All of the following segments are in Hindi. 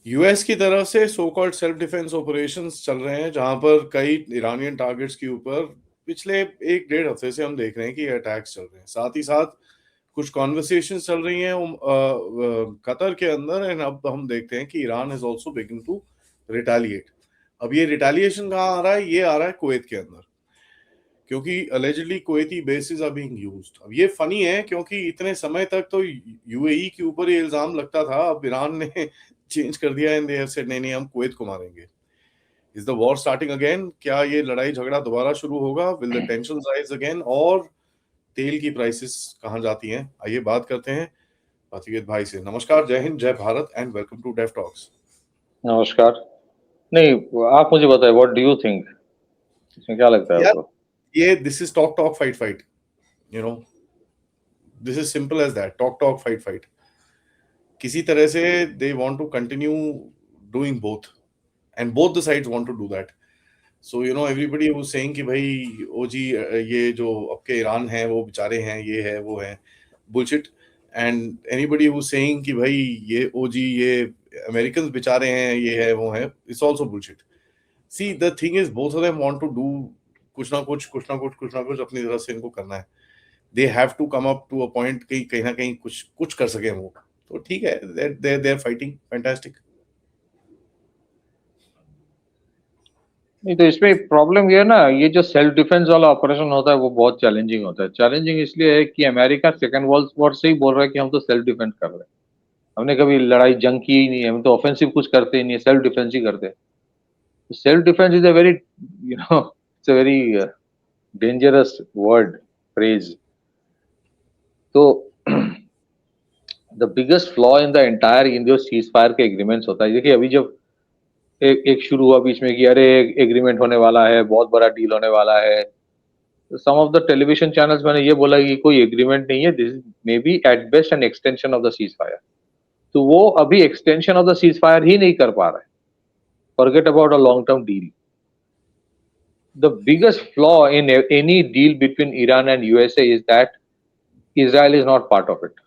यूएस की तरफ से so called self defence operations चल रहे हैं, जहां पर कई ईरानियन टारगेट्स के ऊपर पिछले 1-1.5 हफ्ते से हम देख रहे हैं कि अटैक्स चल रहे हैं। साथ ही साथ कुछ कॉन्वर्सेशंस चल रही हैं कतर के अंदर, एंड अब हम देखते हैं कि Iran is also begin to retaliate. अब ये रिटेलिएशन कहाँ आ रहा है? ये आ रहा है कुवैत के अंदर, क्योंकि allegedly Kuwaiti bases are being used. अब ये फनी है क्योंकि इतने समय तक तो यूएई के ऊपर ये इल्जाम लगता था, अब ईरान ने चेंज कर दिया एंड दे हैव सेड नहीं नहीं, हम कुवैत को मारेंगे। Is the war starting again? क्या ये लड़ाई झगड़ा दोबारा शुरू होगा? Will the tension rise again? और तेल की प्राइसेस कहाँ जाती हैं? आइए बात करते हैं अतिकेत भाई से। नमस्कार, जय हिंद, जय Bharat, and welcome to Def Talks. नमस्कार। नहीं, आप मुझे बताएं, व्हाट डू यू थिंक? इसमें क्या लगता है यार, आपको? ये this is talk talk fight fight, you know, this is simple as that. Talk talk fight fight, किसी तरह से they want to continue doing both, and both the sides want to do that. So you know, everybody was saying कि भाई ओ जी, ये जो आपके ईरान है वो बेचारे हैं, ये है वो है, bullshit. And anybody was saying कि भाई ये ओ जी, ये अमेरिकन बेचारे हैं, ये है वो है, it's also bullshit. See the thing is, both of them want to do कुछ ना कुछ, कुछ ना कुछ, कुछ ना कुछ अपनी तरफ से इनको करना है। They have to come up to a point कि कहीं ना कहीं कुछ कुछ कर सके वो। तो ठीक है, दे आर फाइटिंग, फैंटास्टिक। नहीं, तो इसमें प्रॉब्लम ये है ना, ये जो सेल्फ डिफेंस वाला ऑपरेशन होता है वो बहुत चैलेंजिंग होता है। चैलेंजिंग इसलिए है कि अमेरिका सेकेंड वर्ल्ड वॉर से ही बोल रहा है कि हम तो सेल्फ डिफेंस कर रहे हैं, हमने कभी लड़ाई जंग की ही नहीं है, हम तो ऑफेंसिव कुछ करते ही नहीं है, सेल्फ डिफेंस ही करते हैं। Self defence is a very, it's a very dangerous word, phrase. तो the biggest flaw in the entire in जो सीज फायर के एग्रीमेंट्स होता है, देखिए अभी जब एक शुरू हुआ बीच में कि अरे एग्रीमेंट होने वाला है, बहुत बड़ा डील होने वाला है, some of the television channels मैंने ये बोला कि कोई एग्रीमेंट नहीं है, this may be at best an extension of the ceasefire. तो वो अभी extension of the ceasefire ही नहीं कर पा रहा है, forget about a long term deal. The biggest flaw in any deal between Iran and USA is that Israel is not part of it.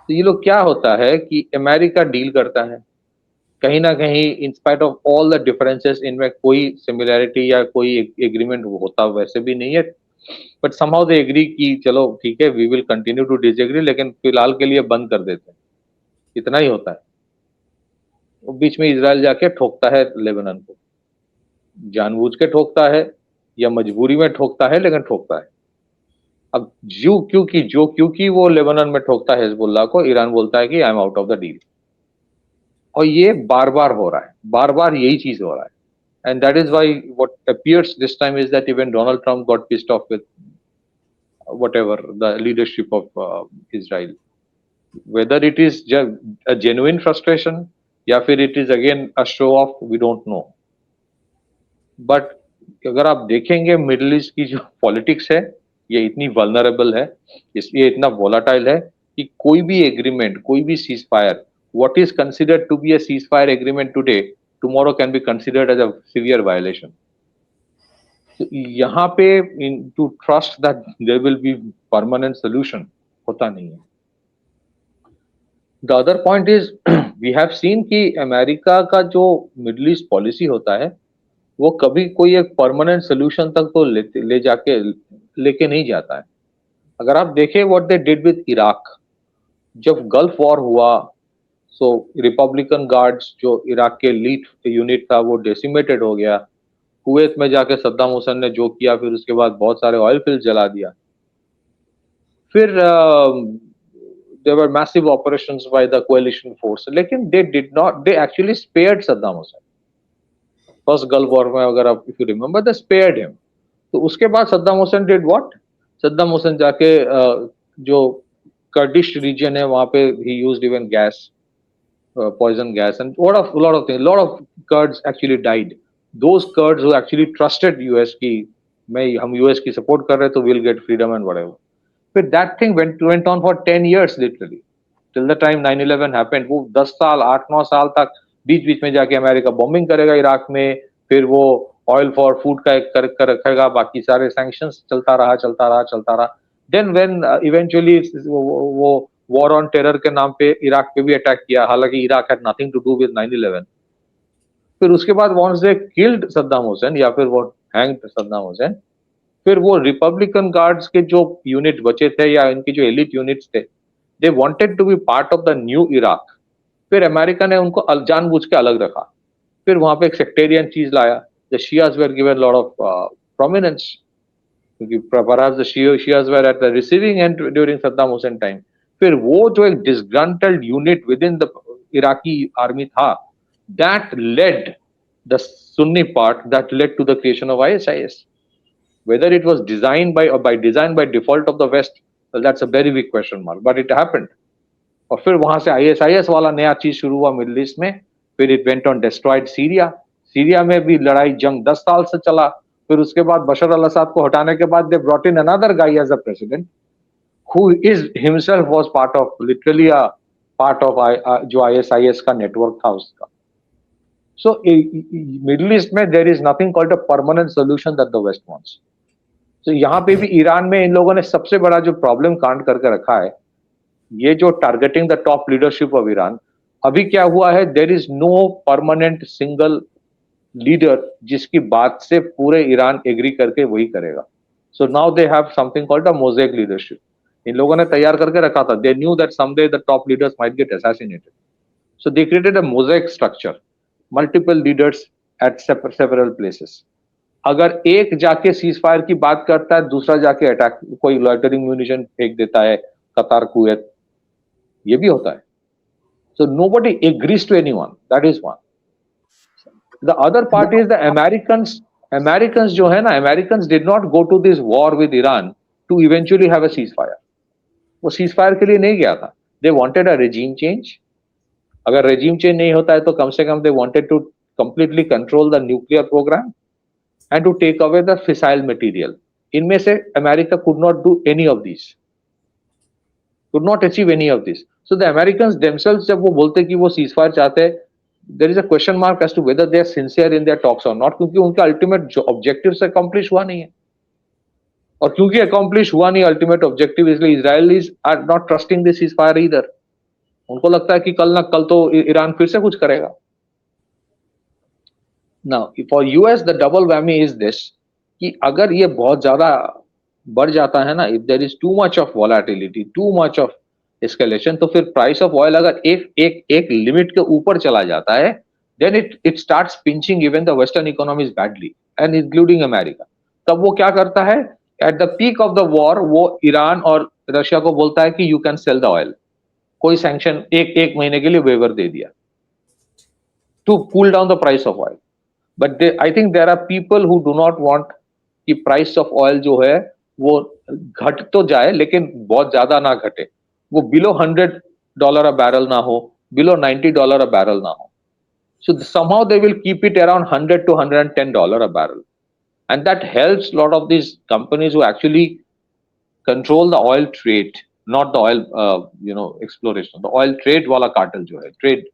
तो ये लोग, क्या होता है कि अमेरिका डील करता है, कहीं ना कहीं in spite of all the differences इनमें कोई सिमिलैरिटी या कोई एग्रीमेंट होता वैसे भी नहीं है, बट समहाउ दे एग्री कि चलो ठीक है, we will continue to disagree, लेकिन फिलहाल के लिए बंद कर देते हैं। इतना ही होता है। वो बीच में इसराइल जाके ठोकता है लेबनान को, जानबूझ के ठोकता है या मजबूरी में ठोकता है, लेकिन ठोकता है। अब क्योंकि वो लेबनान में ठोकता है हिजबुल्लाह को, ईरान बोलता है कि I am out of the deal. और ये बार बार हो रहा है, बार बार यही चीज हो रहा है। And that is why what appears this time is that even Donald Trump got pissed off with whatever the leadership of Israel. Whether it is a genuine frustration, या फिर it is again a show off, we don't know. But अगर आप देखेंगे मिडिल ईस्ट की जो पॉलिटिक्स है, ये इतनी वल्नरेबल है, इसलिए इतना वोलाटाइल है कि कोई भी एग्रीमेंट, कोई भी cease fire, what is considered to be a ceasefire agreement today, tomorrow can be considered as a severe violation. तो यहाँ पे to trust that there will be permanent solution होता नहीं है। The other point is we have seen कि अमेरिका का जो मिडिल ईस्ट पॉलिसी होता है, वो कभी कोई एक परमानेंट सोल्यूशन तक तो ले जाके लेके नहीं जाता है। अगर आप देखें what they did with Iraq, जब गल्फ वॉर हुआ, सो रिपब्लिकन गार्ड्स जो इराक के लीड यूनिट था वो डेसिमेटेड हो गया। कुवैत में जाके सद्दाम हुसैन ने जो किया, फिर उसके बाद बहुत सारे ऑयल फील्ड जला दिया। फिर there were massive operations by the coalition force, लेकिन they did not, they actually spared Saddam Hussein. First gulf war में अगर आप if you remember, they spared him. तो उसके बाद Saddam Hussein did what? Saddam Hussein जाके जो कर्डिश रीजन है वहां पे ही used even gas, poison gas, and lot of things. Lot of Kurds actually died. Those Kurds who actually trusted US की, मैं हम US की सपोर्ट कर रहे तो we'll get freedom and whatever. But that thing went on for 10 years literally, till the time 9/11 happened. वो 10 साल 8-9 साल तक बीच बीच में जाके अमेरिका बॉम्बिंग करेगा इराक में, फिर वो ऑयल फॉर फूड का एक कर रखेगा, बाकी सारे सैंक्शंस चलता रहा। देन व्हेन इवेंचुअली वो वॉर ऑन टेरर के नाम पे इराक पे भी अटैक किया, हालांकि Iraq had nothing to do with 9/11। फिर उसके बाद once they killed Saddam Hussein या फिर वो हैंग्ड सद्दाम हुसैन, फिर वो रिपब्लिकन गार्ड्स के जो यूनिट बचे थे या इनकी जो एलिट यूनिट्स थे, they wanted to be part of the new Iraq. फिर अमेरिका ने उनको जानबूझ के अलग रखा, फिर वहां पे एक सेक्टेरियन चीज लाया, the Shias were given lot of prominence, क्योंकि perhaps the Shias were at the receiving end during Saddam Hussein time। फिर वो जो एक disgruntled unit within the Iraqi army था, that led the Sunni part, that led to the creation of ISIS। Whether it was designed by or by design by default of the West, well, that's a very big question mark, but it happened। और फिर वहां से ISIS वाला नया चीज शुरू हुआ मिडिल ईस्ट में। फिर it went on destroyed Syria, Syria में भी लड़ाई जंग 10 साल से चला। फिर उसके बाद बशर अल असद को हटाने के बाद they brought in another guy as a president who is himself was part of literally a part of जो ISIS का नेटवर्क था उसका। सो मिडिल ईस्ट में there is nothing called a permanent solution that the west wants. तो यहाँ पे भी ईरान में इन लोगों ने सबसे बड़ा जो प्रॉब्लम कांड करके रखा है, ये जो targeting the top leadership of Iran. अभी क्या हुआ है, there is no permanent single leader जिसकी बात से पूरे ईरान एग्री करके वही करेगा। So now they have something called a mosaic leadership. इन लोगों ने तैयार करके रखा था, they knew that someday the top leaders might get assassinated, so they created a mosaic structure, multiple leaders at several places. अगर एक जाके सीज फायर की बात करता है, दूसरा जाके अटैक, कोई लॉइटरिंग म्यूनिशन फेंक देता है, कतार कुवैत, ये भी होता है। So nobody agrees to anyone, that is one। The other part is the Americans जो है ना, Americans did not go to this war with Iran to eventually have a ceasefire। वो ceasefire के लिए नहीं गया था, they wanted a regime change। अगर regime change नहीं होता है तो कम से कम they wanted to completely control the nuclear program and to take away the fissile material। इनमें से America could not do any of these, could not achieve any of this। So the Americans themselves जब वो बोलते कि वो ceasefire चाहते हैं, there is a question mark as to whether they are sincere in their talks or not, क्योंकि उनका ultimate जो objective से accomplish हुआ नहीं है। और क्योंकि accomplish हुआ नहीं ultimate objective, इसलिए Israelis are not trusting this ceasefire either। उनको लगता है कि कल ना कल तो ईरान फिर से कुछ करेगा। Now for US the double whammy is this, कि अगर ये बहुत ज्यादा बढ़ जाता है ना, if there is too much of volatility, too much of escalation, तो फिर प्राइस ऑफ ऑयल अगर एक लिमिट के ऊपर चला जाता है, then it starts pinching even the western economies badly and including America। तब वो क्या करता है, at the peak of the war वो ईरान और रशिया को बोलता है कि you can sell the oil। कोई सैंक्शन एक महीने के लिए वेवर दे दिया to cool down the price of oil। But I think there are people who do not want कि प्राइस ऑफ ऑयल जो है वो घट तो जाए लेकिन बहुत ज्यादा ना घटे, वो बिलो $100 अ बैरल ना हो, बिलो $90 अ बैरल ना हो। सो somehow they will keep it around $100 to $110 a barrel, and that helps lot of these companies who actually control the oil trade, not the oil exploration, the oil trade वाला कार्टेल जो है ट्रेड।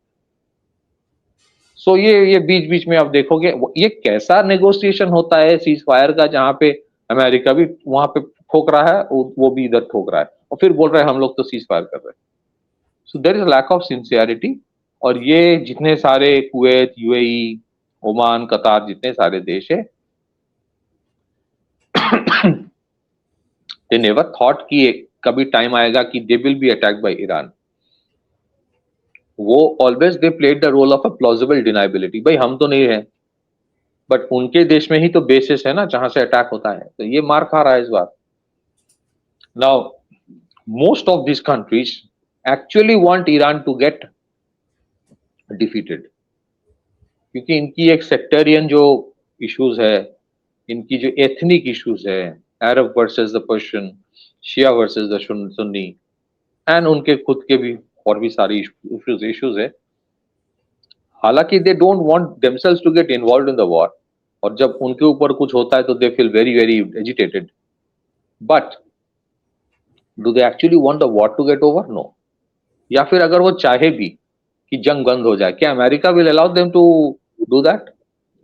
सो ये बीच बीच में आप देखोगे ये कैसा नेगोशिएशन होता है सीज फायर का, जहां पे अमेरिका भी वहां पे ठोक रहा है, वो भी इधर ठोक रहा है, और फिर बोल रहे हैं हम लोग तो सीज फायर कर रहे हैं। So there is lack of sincerity. और ये जितने सारे कुवैत, यूएई, ओमान, कतार, जितने सारे देश है, दे नेवर थॉट कि कभी टाइम आएगा कि they will be attacked by Iran. वो always they played the role of a plausible deniability, भाई हम तो नहीं है, बट उनके देश में ही तो बेसिस है ना जहां से अटैक होता है, तो ये मार खा रहा है इस बार। Now most of this countries actually want Iran to get defeated, क्योंकि इनकी एक सेक्टेरियन जो इश्यूज है, इनकी जो एथनिक इश्यूज है, Arab versus the Persian, Shia versus the Sunni, and उनके खुद के भी और भी सारी इश्यूज है। हालांकि they don't want themselves to get involved in the war, और जब उनके ऊपर कुछ होता है तो they feel very very agitated. But do they actually want the war to get over? No. या फिर अगर वो चाहे भी कि जंग बंद हो जाए, क्या America will allow them to do that?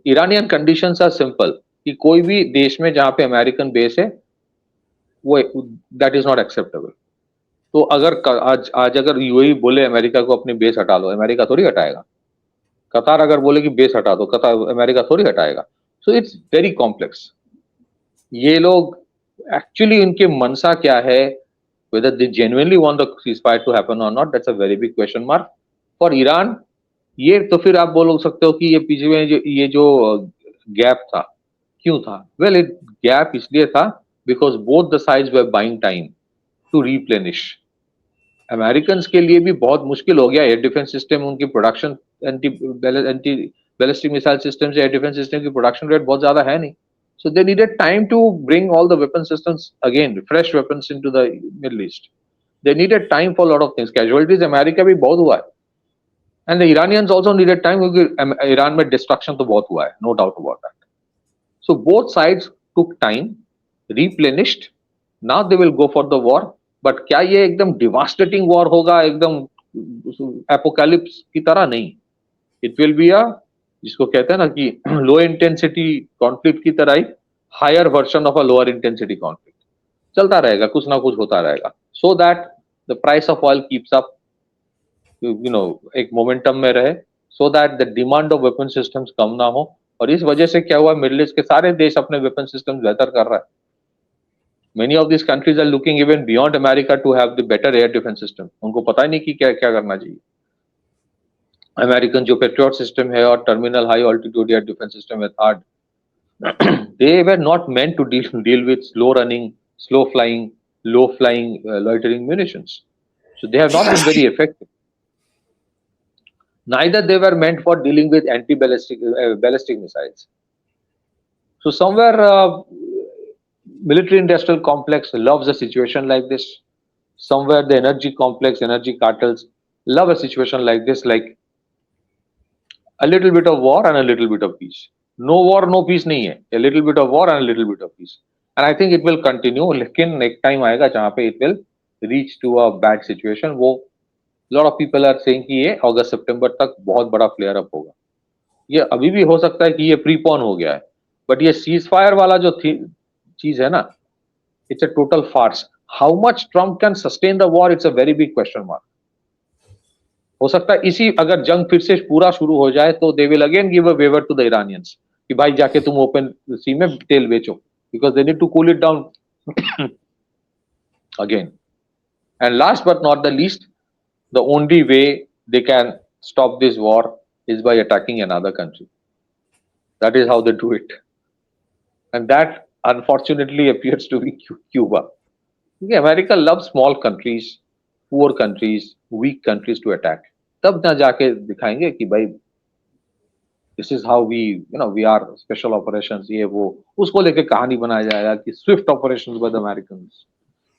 Iranian conditions are simple, कि कोई भी देश में जहां पे अमेरिकन बेस है वो दैट इज नॉट एक्सेप्टेबल। तो अगर आज अगर यूएई बोले अमेरिका को अपनी बेस हटा लो, अमेरिका थोड़ी हटाएगा। कतार अगर बोले कि बेस हटा दो, कतार अमेरिका थोड़ी हटाएगा। So it's very complex. ये लोग एक्चुअली उनके मनसा क्या है, whether they genuinely want the ceasefire to happen or not, that's a very big question mark for Iran। ये तो फिर आप बोल सकते हो कि ये पीछे में जो गैप था, क्यों था? वेल, इट गैप इसलिए था because both the sides were buying time to replenish. American के लिए भी बहुत मुश्किल हो गया एयर डिफेंस सिस्टम, उनकी production anti ballistic missile system से एयर डिफेंस सिस्टम की प्रोडक्शन रेट बहुत ज्यादा है नहीं। So they needed time to bring all the weapon systems again, fresh weapons into the Middle East. They needed time for a lot of things. Casualties America भी बहुत हुआ है, and the Iranians also needed time क्योंकि ईरान में destruction तो बहुत हुआ है, no doubt about that. So both sides took time, replenished. Now they will go for the war. But क्या ये एकदम devastating war होगा, एकदम apocalypse की तरह नहीं? It will be a, जिसको कहते हैं ना कि लो इंटेंसिटी कॉन्फ्लिक्ट की तरह ही higher version of a lower intensity conflict चलता रहेगा, कुछ ना कुछ होता रहेगा, so that the price of oil keeps up, एक मोमेंटम में रहे, so that the demand of weapon systems कम ना हो। और इस वजह से क्या हुआ, मिडिल ईस्ट के सारे देश अपने वेपन सिस्टम बेहतर कर रहा है। Many of this countries are looking even beyond America to have the better air defence system. उनको पता ही नहीं कि क्या क्या करना चाहिए। अमेरिकन जो पेट्रियट सिस्टम है और terminal high altitude air defence system है third, they were not meant to deal with slow running, slow flying, low flying loitering munitions. So they have not been very effective. Neither they were meant for dealing with ballistic missiles. So somewhere military industrial complex loves a situation like this. Somewhere the energy complex, energy cartels love a situation like this, like a little bit of war and a little bit of peace. No war, no peace नहीं है, a little bit of war and a little bit of peace. And I think it will continue, लेकिन एक टाइम आएगा जहाँ पे it will reach to a bad situation। वो lot of people are saying कि ये अगस्त सितंबर तक बहुत बड़ा फ्लेयर अप होगा। ये अभी भी हो सकता है कि ये प्रीपोन हो गया है, बट ये सीज फायर वाला जो चीज है ना, it's a total farce. How much Trump can sustain the war, it's a very big question mark. हो सकता है इसी अगर जंग फिर से पूरा शुरू हो जाए तो they will again give a waiver to the Iranians कि भाई जाके तुम ओपन सी में तेल बेचो, because they need to cool it down again. And last but not the least, the only way they can stop this war is by attacking another country. That is how they do it, and that unfortunately appears to be Cuba. Okay, America loves small countries, poor countries, weak countries to attack. तब ना जाके दिखाएंगे कि भाई this is how we are special operations, ये वो उसको लेके कहानी बनाया जाएगा कि Swift operations by the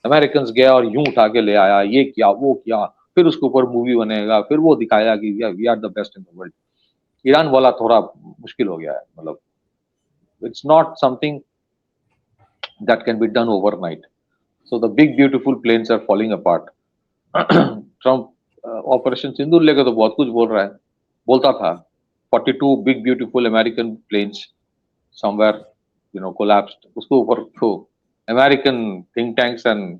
Americans गया और यूं उठा के ले आया, ये किया वो किया, फिर उसके ऊपर मूवी बनेगा, फिर वो दिखाया कि we are the best in the world. Iran वाला थोड़ा मुश्किल हो गया है, मतलब it's not something that can be done overnight. So the big beautiful planes are falling apart. Trump operation Sindoor लेकर तो बहुत कुछ बोल रहा है, बोलता था 42 big beautiful American planes somewhere collapsed. उसके ऊपर तो American think tanks and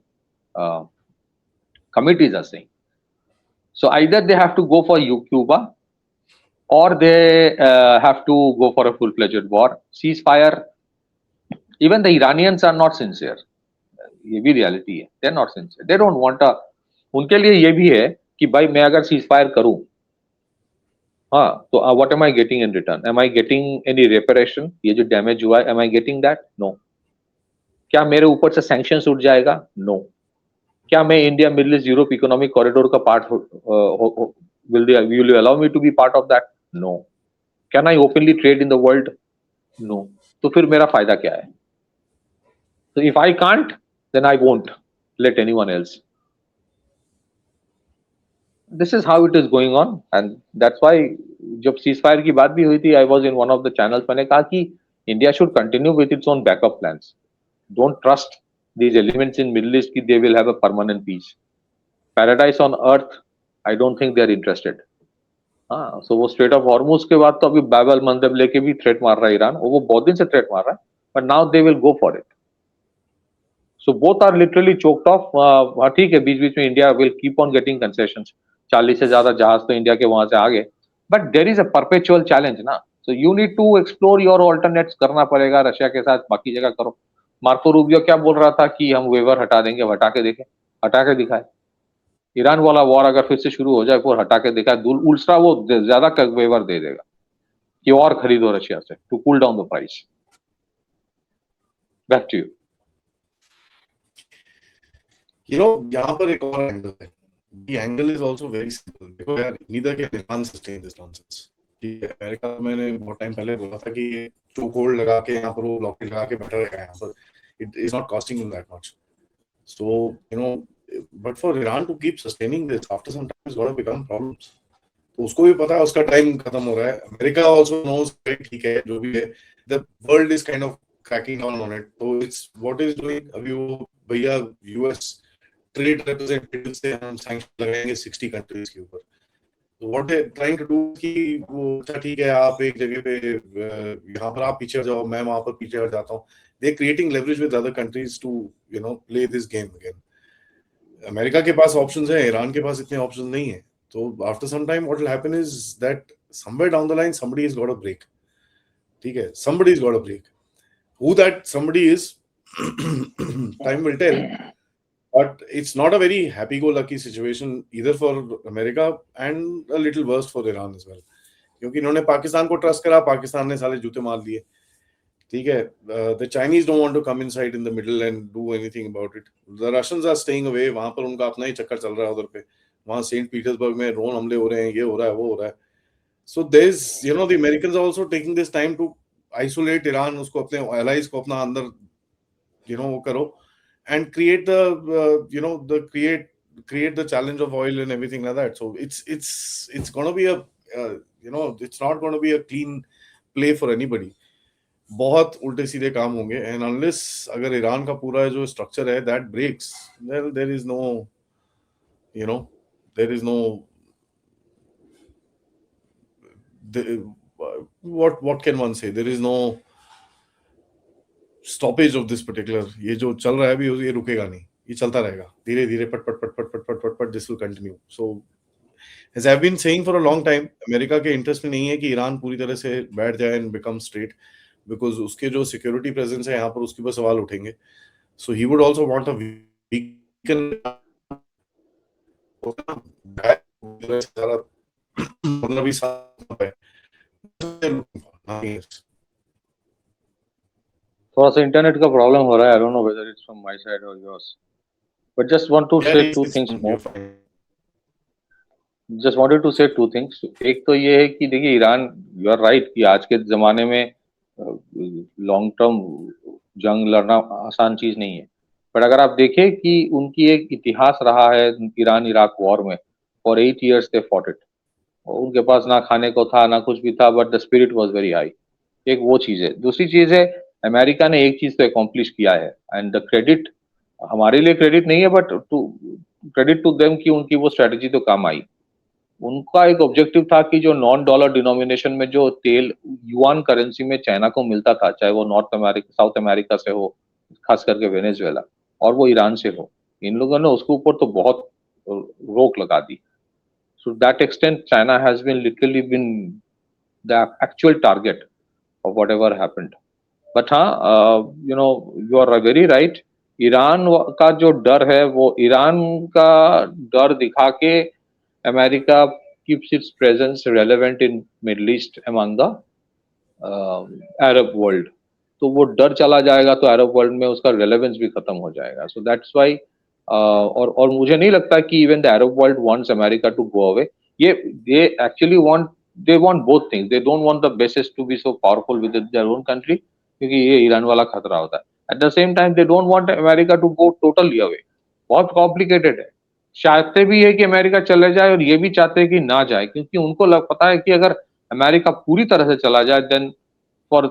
committees are saying. So either they have to go for Cuba or they have to go for a full-fledged war. Ceasefire, even the Iranians are not sincere. ये भी reality है, they're not sincere. They don't want a, उनके लिए ये भी है कि भाई मैं अगर ceasefire करूं, हाँ तो what am I getting in return? Am I getting any reparation? ये जो damage हुआ है, am I getting that? No. क्या मेरे ऊपर से sanctions उठ जाएगा? No. क्या मैं India Middle East Europe economic corridor का part will you allow me to be part of that? No. Can I openly trade in the world? No. तो फिर मेरा फायदा क्या है? तो if I can't then I won't let anyone else. This is how it is going on and that's why जब सीज फायर की बात भी हुई थी, I was in one of the channels, मैंने कहा कि India should continue with its own backup plans. Don't trust these elements in Middle East, they will have a permanent peace. Paradise on earth, I don't think they are interested. हाँ, so वो स्ट्रेट ऑफ हॉर्मुज के बाद तो अभी बाबल मंदब लेके भी थ्रेट मार रहा है ईरान, और वो बहुत दिन से थ्रेट मार रहा है, but now they will go for it. So both are literally choked off. हाँ ठीक है, बीच बीच में India will keep on getting concessions. 40 से ज्यादा जहाज तो इंडिया के वहां से आ गए, but there is a perpetual challenge ना. So you need to explore your alternates. करना पड़ेगा रशिया के साथ, बाकी जगह करो. मार्को रूबियो क्या बोल रहा था कि हम वेवर हटा देंगे, हटा के देखें, हटा के दिखाए. ईरान वाला वॉर अगर फिर से शुरू हो जाए, फिर हटा के दिखाए, उल्टा वो ज्यादा वेवर दे देगा कि और खरीदो रशिया से to cool down the price. Back to you. यहाँ पर एक और एंगल है. The angle is also very simple. देखो यार, neither can Iran sustain this nonsense. कि अमेरिका, मैंने बहुत टाइम पहले बोला था कि ये चोक होल्ड लगा के यहाँ पर वो ब्लॉकेज लगा के बैठा रहेगा यहाँ पर. It is not costing them that much. So but for Iran to keep sustaining this, after some time it's got to become problems. तो उसको भी पता है उसका टाइम खत्म हो रहा है. अमेरिका also knows ठीक है जो भी है. The world is kind of cracking down on it. So it's what is doing. अभी वो भैया US ट्रेड रिप्रेजेंटेटिव से हम सैंक्शन लगाएंगे 60 कंट्रीज के ऊपर. तो what they trying to do कि वो अच्छा ठीक है, आप एक जगह पे यहाँ पर आप पीछे जाओ, मैं वहां पर पीछे हट जाता हूँ. They creating leverage with other countries to play this game again. America के पास ऑप्शंस है, ईरान के पास इतने ऑप्शंस नहीं है. तो after some time what will happen is that somewhere down the line somebody is got to break. ठीक है, somebody is got to break. Who that somebody is, time will tell. But it's not a very happy-go-lucky situation either for America and a little worse for Iran as well. क्योंकि इन्होंने पाकिस्तान को ट्रस्ट करा, पाकिस्तान ने साले जूते मार लिए. ठीक है, the Chinese don't want to come inside in the middle and do anything about it. The Russians are staying away. वहां पर उनका अपना ही चक्कर चल रहा है उधर पे. वहां सेंट पीटर्सबर्ग में ड्रोन हमले हो रहे हैं, ये हो रहा है, वो हो रहा है. So there's the Americans are also taking this time to isolate Iran, उसको अपने allies को अपना अंदर वो करो. And create the create the challenge of oil and everything like that. So it's going to be it's not going to be a clean play for anybody. बहुत उल्टे सीधे काम होंगे. And unless अगर ईरान का पूरा जो स्ट्रक्चर है that breaks, well there is no what can one say? There is no stoppage of this particular. ये जो चल रहा है अभी, ये रुकेगा नहीं, ये चलता रहेगा धीरे धीरे, पट पट पट पट पट पट पट पट. This will continue. So as I have been saying for a long time, America के इंटरेस्ट में नहीं है कि ईरान पूरी तरह से बैठ जाए एंड बिकम स्ट्रेट, बिकॉज उसके जो सिक्योरिटी प्रेजेंस है यहाँ पर, उसके ऊपर सवाल उठेंगे. So he would also want a weaken 15-20 साल पे. थोड़ा सा इंटरनेट का प्रॉब्लम हो रहा है. I don't know whether it's from my side और yours, but just want to say two things more. Just wanted to say two things. एक तो ये है कि देखिए, ईरान, यू आर राइट कि आज के जमाने में लॉन्ग टर्म जंग लड़ना आसान चीज नहीं है. बट अगर आप देखें कि उनकी एक इतिहास रहा है ईरान इराक वॉर में, for 8 years they fought it. उनके पास ना खाने को था ना कुछ भी था, but the spirit was very high. एक वो चीज है. दूसरी चीज है, अमेरिका ने एक चीज तो अकॉम्प्लिश किया है, एंड द क्रेडिट हमारे लिए क्रेडिट नहीं है, बट क्रेडिट टू देम कि उनकी वो स्ट्रेटेजी तो काम आई. उनका एक ऑब्जेक्टिव था कि जो नॉन डॉलर डिनोमिनेशन में जो तेल युआन करेंसी में चाइना को मिलता था, चाहे वो नॉर्थ अमेरिका, साउथ अमेरिका से हो, खास करके वेनेजुएला, और वो ईरान से हो, इन लोगों ने उसके ऊपर तो बहुत रोक लगा दी. So that extent China has been literally been the actual target of whatever happened. But हाँ, you are very right. Iran का जो डर है, वो ईरान का डर दिखा के America keeps it's presence relevant in middle east among the Arab world. तो वो डर चला जाएगा तो अरब वर्ल्ड में उसका रेलेवेंस भी खत्म हो जाएगा. सो दैट्स व्हाई, और मुझे नहीं लगता कि even the Arab world wants America to go away. ये they actually want both things. They don't want the bases to be so powerful with their own country, क्योंकि ये ईरान वाला खतरा होता है. At the same time they don't want America to go totally away. बहुत कॉम्प्लिकेटेड है. चाहते भी है कि अमेरिका चले जाए, और ये भी चाहते हैं कि ना जाए, क्योंकि उनको पता है कि अगर अमेरिका पूरी तरह से चला जाए, then for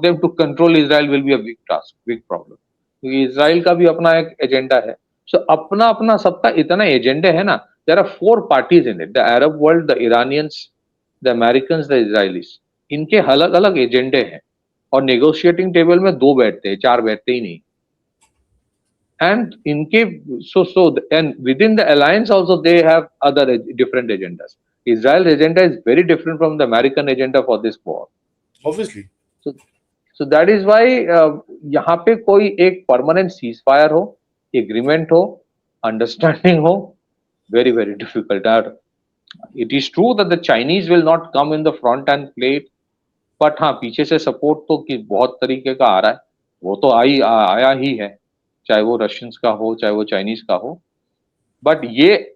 them to control Israel will be a big task, big problem. क्योंकि इजराइल का भी अपना एक एजेंडा है. सो अपना अपना सबका इतना एजेंडे है ना. There are 4 parties in it, the Arab world, the Iranians, the Americans, the Israelis. इनके अलग अलग एजेंडे हैं, और नेगोशिएटिंग टेबल में 2 बैठते हैं, 4 बैठते ही नहीं. and and within the alliance also they have other different agendas. Israel's agenda is very different from the American agenda for this war. Obviously. So so that is why यहाँ पे कोई एक permanent ceasefire हो, agreement हो, understanding हो, very difficult. It is true that the Chinese will not come in the front and play it, but हाँ पीछे से सपोर्ट तो कि बहुत तरीके का आ रहा है, वो तो आया ही है, चाहे वो रशियंस का हो चाहे वो चाइनीज का हो. बट ये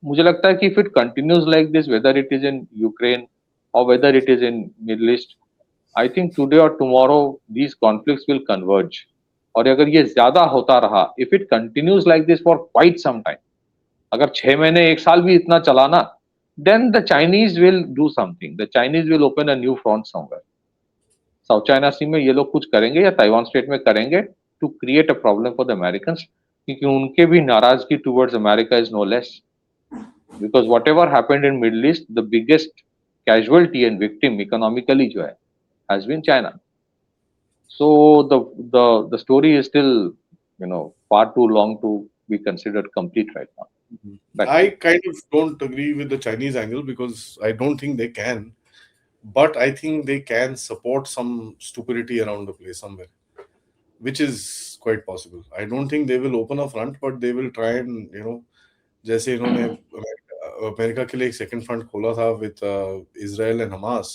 मुझे लगता है कि if it continues like this, whether it is in Ukraine और whether it is in middle East, I think today और tomorrow these conflicts will converge. और अगर ये ज्यादा होता रहा, if it continues like this for quite some time, अगर 6 महीने 1 साल भी इतना चलाना, then the Chinese will do something. The Chinese will open a new front somewhere. South China sea में ये लोग कुछ करेंगे या ताइवान स्टेट में करेंगे to create a problem for the Americans, क्योंकि उनके भी नाराजगी towards America is no less, because whatever happened in middle east, the biggest casualty and victim economically जो है has been China. So the story is still far too long to be considered complete right now. I kind of don't agree with the Chinese angle because I don't think they can. But I think they can support some stupidity around the place somewhere, which is quite possible. I don't think they will open a front, but they will try and, जैसे इन्होंने अमेरिका के लिए एक सेकंड फ्रंट खोला था with Israel and Hamas,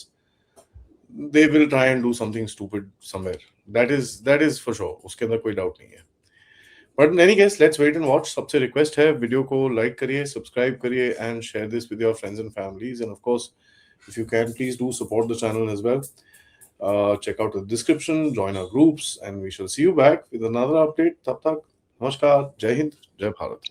they will try and do something stupid somewhere. That is for sure. उसके अंदर कोई डाउट नहीं है. But in any case, let's wait and watch. सबसे रिक्वेस्ट है, वीडियो को लाइक करिए, सब्सक्राइब करिए and share this with your friends and families. End of course, if you can, please do support the channel as well. Check out the description, join our groups, and we shall see you back with another update. Tab tak, namaskar, Jai Hind, Jai Bharat.